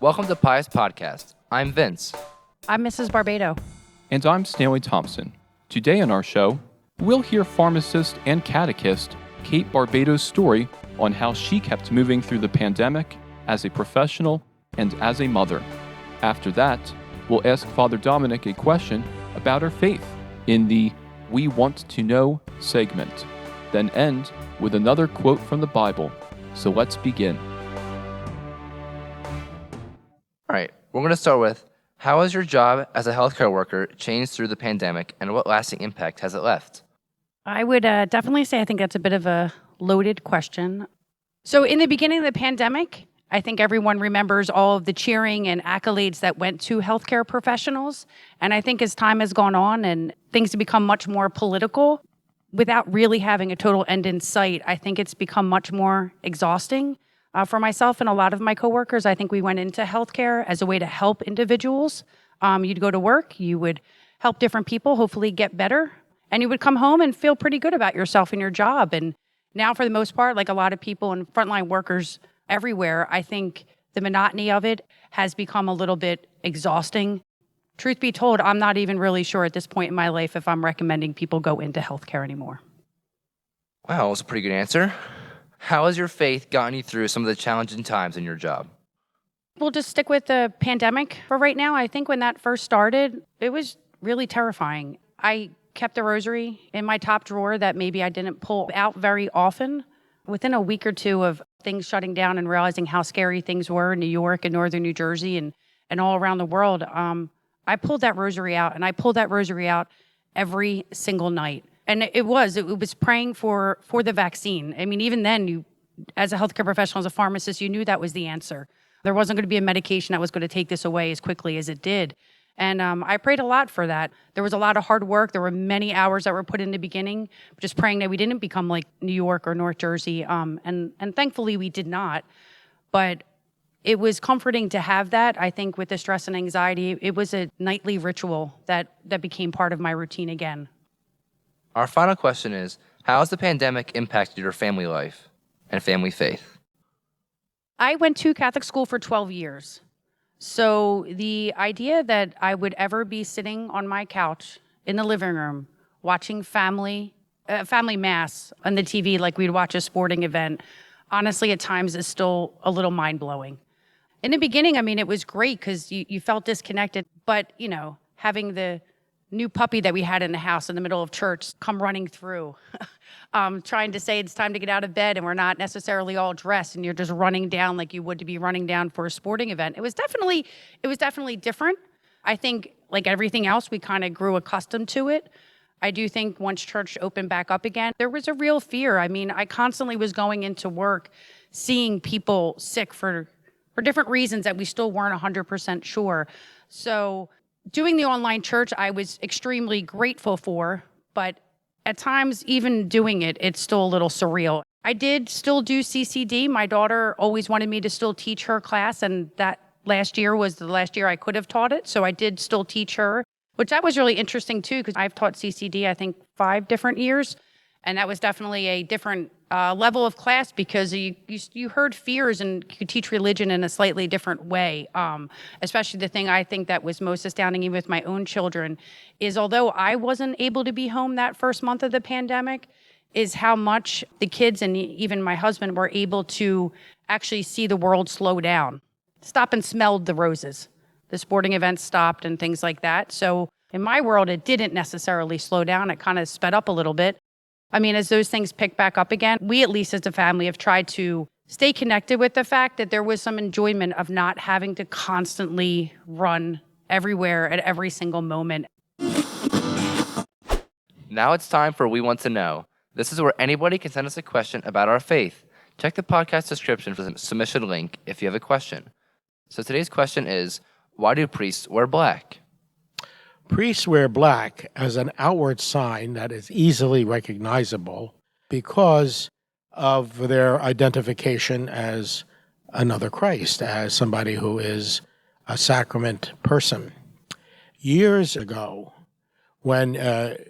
Welcome to Pious Podcast. I'm Vince. I'm Mrs. Barbato. And I'm Stanley Thompson. Today on our show, we'll hear pharmacist and catechist Kate Barbato's story on how she kept moving through the pandemic as a professional and as a mother. After that, we'll ask Father Dominic a question about her faith in the We Want to Know segment, then end with another quote from the Bible. So let's begin. All right, we're going to start with, how has your job as a healthcare worker changed through the pandemic, and what lasting impact has it left? I would definitely say I think that's a bit of a loaded question. So in the beginning of the pandemic, I think everyone remembers all of the cheering and accolades that went to healthcare professionals. And I think as time has gone on and things have become much more political, without really having a total end in sight, I think it's become much more exhausting. For myself and a lot of my coworkers, I think we went into healthcare as a way to help individuals. You'd go to work, you would help different people hopefully get better, and you would come home and feel pretty good about yourself and your job. And now for the most part, like a lot of people and frontline workers everywhere, I think the monotony of it has become a little bit exhausting. Truth be told, I'm not even really sure at this point in my life if I'm recommending people go into healthcare anymore. Wow, that was a pretty good answer. How has your faith gotten you through some of the challenging times in your job? We'll just stick with the pandemic for right now. I think when that first started, it was really terrifying. I kept the rosary in my top drawer that maybe I didn't pull out very often. Within a week or two of things shutting down and realizing how scary things were in New York and northern New Jersey and all around the world, I pulled that rosary out, and I pulled that rosary out every single night. And it was praying for the vaccine. I mean, even then, you, as a healthcare professional, as a pharmacist, you knew that was the answer. There wasn't going to be a medication that was going to take this away as quickly as it did. And I prayed a lot for that. There was a lot of hard work. There were many hours that were put in the beginning, just praying that we didn't become like New York or North Jersey. And thankfully, we did not. But it was comforting to have that. I think with the stress and anxiety, it was a nightly ritual that became part of my routine again. Our final question is, how has the pandemic impacted your family life and family faith? I went to Catholic school for 12 years. So the idea that I would ever be sitting on my couch in the living room watching family mass on the TV like we'd watch a sporting event, honestly, at times is still a little mind-blowing. In the beginning, I mean, it was great because you felt disconnected, but, you know, having the new puppy that we had in the house in the middle of church come running through, trying to say it's time to get out of bed, and we're not necessarily all dressed, and you're just running down like you would to be running down for a sporting event. It was definitely different. I think, like everything else, we kind of grew accustomed to it. I do think once church opened back up again, there was a real fear. I mean, I constantly was going into work, seeing people sick for different reasons that we still weren't 100% sure. So doing the online church, I was extremely grateful for, but at times, even doing it, it's still a little surreal. I did still do CCD. My daughter always wanted me to still teach her class, and that last year was the last year I could have taught it, so I did still teach her, which that was really interesting too, because I've taught CCD, I think, 5 different years, and that was definitely a different level of class because you heard fears and could teach religion in a slightly different way. Especially the thing I think that was most astounding even with my own children is, although I wasn't able to be home that first month of the pandemic, is how much the kids and even my husband were able to actually see the world slow down, stop and smelled the roses. The sporting events stopped and things like that. So in my world, it didn't necessarily slow down. It kind of sped up a little bit. I mean, as those things pick back up again, we, at least as a family, have tried to stay connected with the fact that there was some enjoyment of not having to constantly run everywhere at every single moment. Now it's time for We Want to Know. This is where anybody can send us a question about our faith. Check the podcast description for the submission link if you have a question. So today's question is, why do priests wear black? Priests wear black as an outward sign that is easily recognizable because of their identification as another Christ, as somebody who is a sacrament person. Years ago, when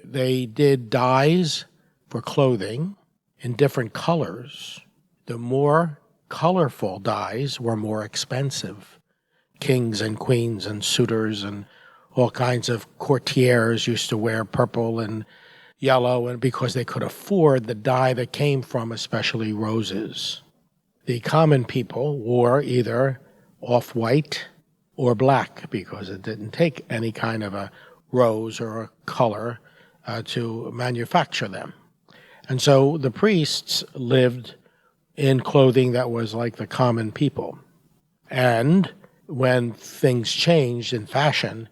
they did dyes for clothing in different colors, the more colorful dyes were more expensive kings and queens and suitors and all kinds of courtiers used to wear purple and yellow, and because they could afford the dye that came from especially roses. The common people wore either off-white or black because it didn't take any kind of a rose or a color to manufacture them. And so the priests lived in clothing that was like the common people. And when things changed in fashion,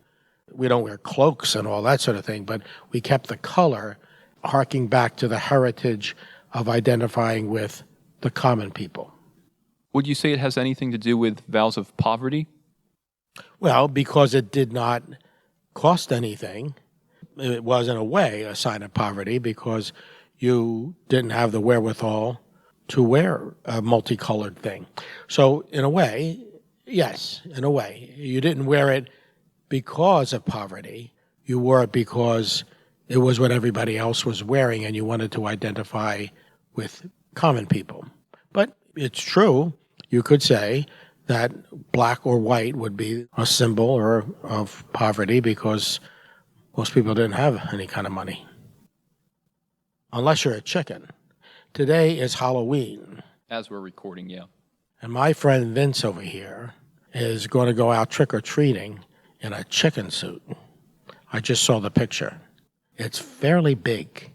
we don't wear cloaks and all that sort of thing, but we kept the color harking back to the heritage of identifying with the common people. Would you say it has anything to do with vows of poverty? Well, because it did not cost anything, it was in a way a sign of poverty because you didn't have the wherewithal to wear a multicolored thing. So in a way, yes, in a way. You didn't wear it because of poverty. You wore it because it was what everybody else was wearing and you wanted to identify with common people. But it's true, you could say that black or white would be a symbol or of poverty because most people didn't have any kind of money. Unless you're a chicken. Today is Halloween. As we're recording, yeah. And my friend Vince over here is going to go out trick-or-treating in a chicken suit. I just saw the picture. It's fairly big.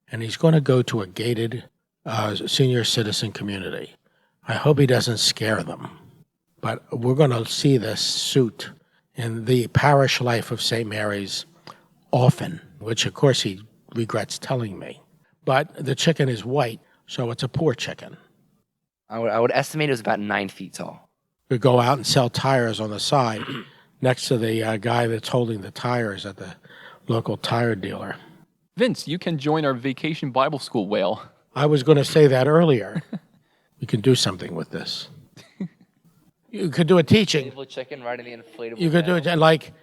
And he's going to go to a gated senior citizen community. I hope he doesn't scare them. But we're going to see this suit in the parish life of St. Mary's often, which of course he regrets telling me. But the chicken is white, so it's a poor chicken. I would estimate it was about 9 feet tall. We go out and sell tires on the side next to the guy that's holding the tires at the local tire dealer. Vince, you can join our Vacation Bible School whale. I was going to say that earlier. We can do something with this. You could do a teaching. Inflatable chicken riding the inflatable. You could do it like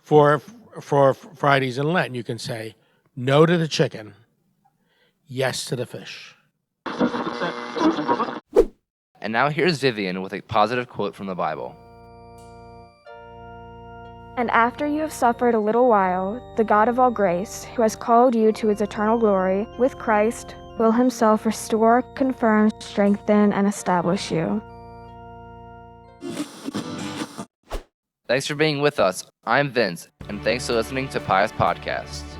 for Fridays in Lent. You can say no to the chicken, yes to the fish. And now here's Vivian with a positive quote from the Bible. And after you have suffered a little while, the God of all grace, who has called you to his eternal glory, with Christ, will himself restore, confirm, strengthen, and establish you. Thanks for being with us. I'm Vince, and thanks for listening to Pious Podcasts.